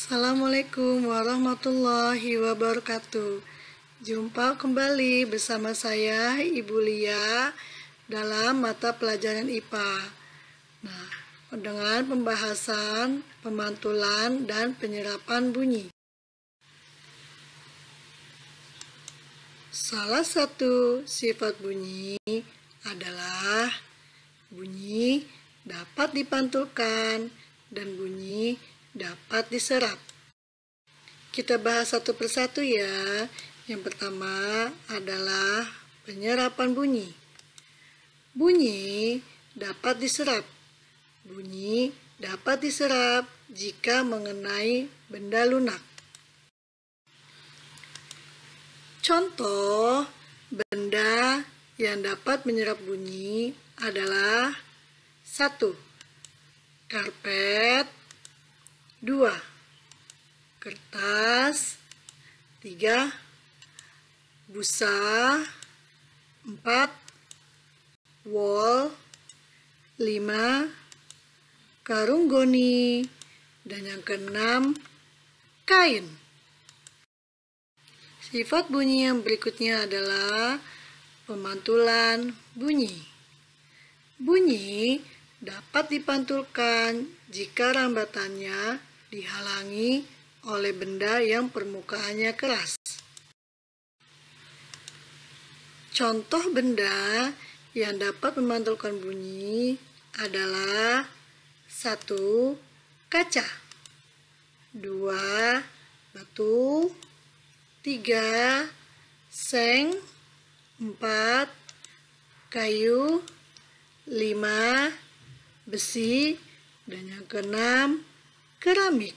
Assalamualaikum warahmatullahi wabarakatuh. Jumpa kembali bersama saya Ibu Lia dalam mata pelajaran IPA. Nah, dengan pembahasan pemantulan dan penyerapan bunyi. Salah satu sifat bunyi adalah bunyi dapat dipantulkan dan bunyi dapat diserap. Kita bahas satu persatu ya. Yang pertama adalah penyerapan bunyi. Bunyi dapat diserap. Bunyi dapat diserap jika mengenai benda lunak. Contoh benda yang dapat menyerap bunyi adalah 1. Karpet, 2. Kertas, 3. Busa, 4. Wol, 5. Karung goni, dan yang keenam, kain. Sifat bunyi yang berikutnya adalah pemantulan bunyi. Bunyi dapat dipantulkan jika rambatannya dihalangi oleh benda yang permukaannya keras. Contoh benda yang dapat memantulkan bunyi adalah 1. Kaca, 2. Batu, 3. Seng, 4. Kayu, 5. Besi, dan yang keenam, keramik.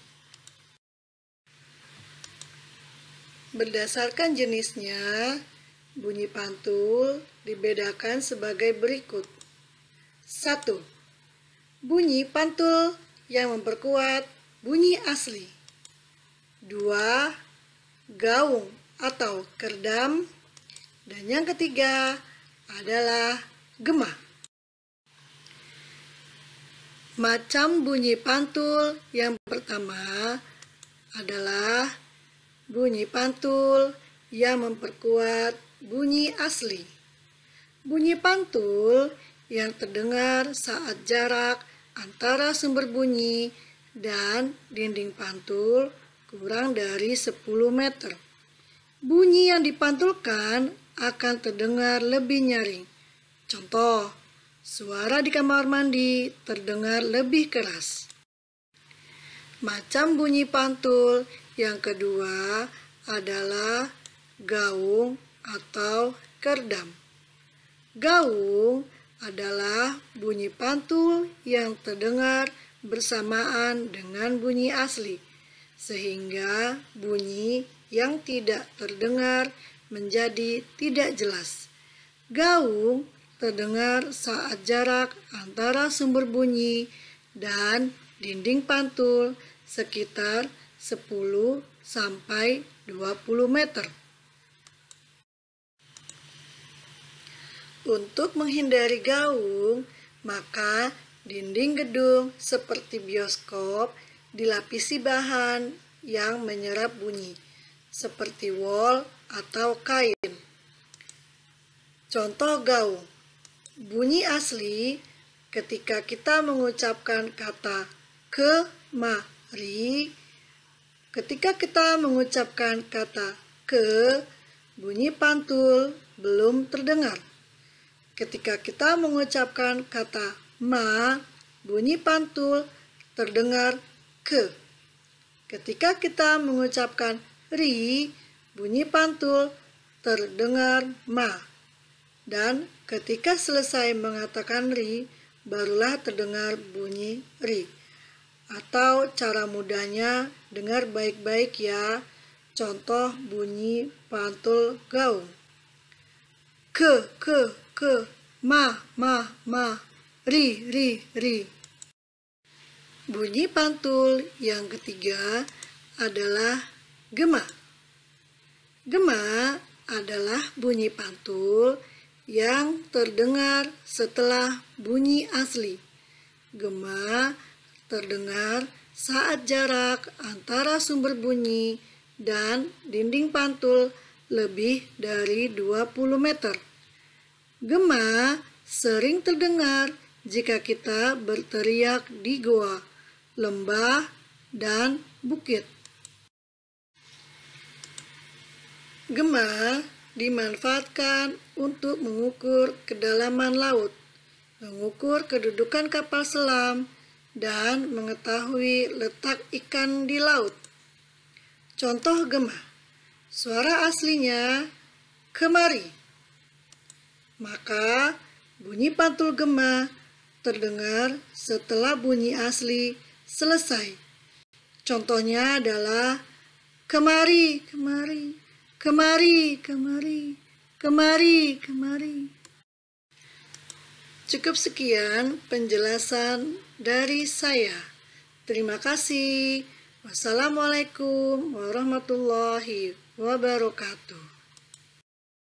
Berdasarkan jenisnya, bunyi pantul dibedakan sebagai berikut. 1. Bunyi pantul yang memperkuat bunyi asli. 2. Gaung atau kerdam. Dan yang ketiga adalah gema. Macam bunyi pantul yang pertama adalah bunyi pantul yang memperkuat bunyi asli. Bunyi pantul yang terdengar saat jarak antara sumber bunyi dan dinding pantul kurang dari 10 meter. Bunyi yang dipantulkan akan terdengar lebih nyaring. Contoh, suara di kamar mandi terdengar lebih keras. Macam bunyi pantul yang kedua adalah gaung atau kerdam. Gaung adalah bunyi pantul yang terdengar bersamaan dengan bunyi asli, sehingga bunyi yang tidak terdengar menjadi tidak jelas. Gaung terdengar saat jarak antara sumber bunyi dan dinding pantul sekitar 10 sampai 20 meter. Untuk menghindari gaung, maka dinding gedung seperti bioskop dilapisi bahan yang menyerap bunyi, seperti wol atau kain. Contoh gaung. Bunyi asli ketika kita mengucapkan kata kemari. Ketika kita mengucapkan kata ke, bunyi pantul belum terdengar. Ketika kita mengucapkan kata ma, bunyi pantul terdengar ke. Ketika kita mengucapkan ri, bunyi pantul terdengar ma. Dan ketika selesai mengatakan ri, barulah terdengar bunyi ri. Atau cara mudahnya, dengar baik-baik ya. Contoh bunyi pantul gaung. Ke, ma, ri. Bunyi pantul yang ketiga adalah gema. Gema adalah bunyi pantul yang terdengar setelah bunyi asli. Gema terdengar saat jarak antara sumber bunyi dan dinding pantul lebih dari 20 meter. Gema sering terdengar jika kita berteriak di goa, lembah, dan bukit. Gema dimanfaatkan untuk mengukur kedalaman laut, mengukur kedudukan kapal selam, dan mengetahui letak ikan di laut. Contoh gema, suara aslinya kemari. Maka bunyi pantul gema terdengar setelah bunyi asli selesai. Contohnya adalah kemari, kemari, kemari, kemari, kemari, kemari. Cukup sekian penjelasan dari saya. Terima kasih. Wassalamualaikum warahmatullahi wabarakatuh.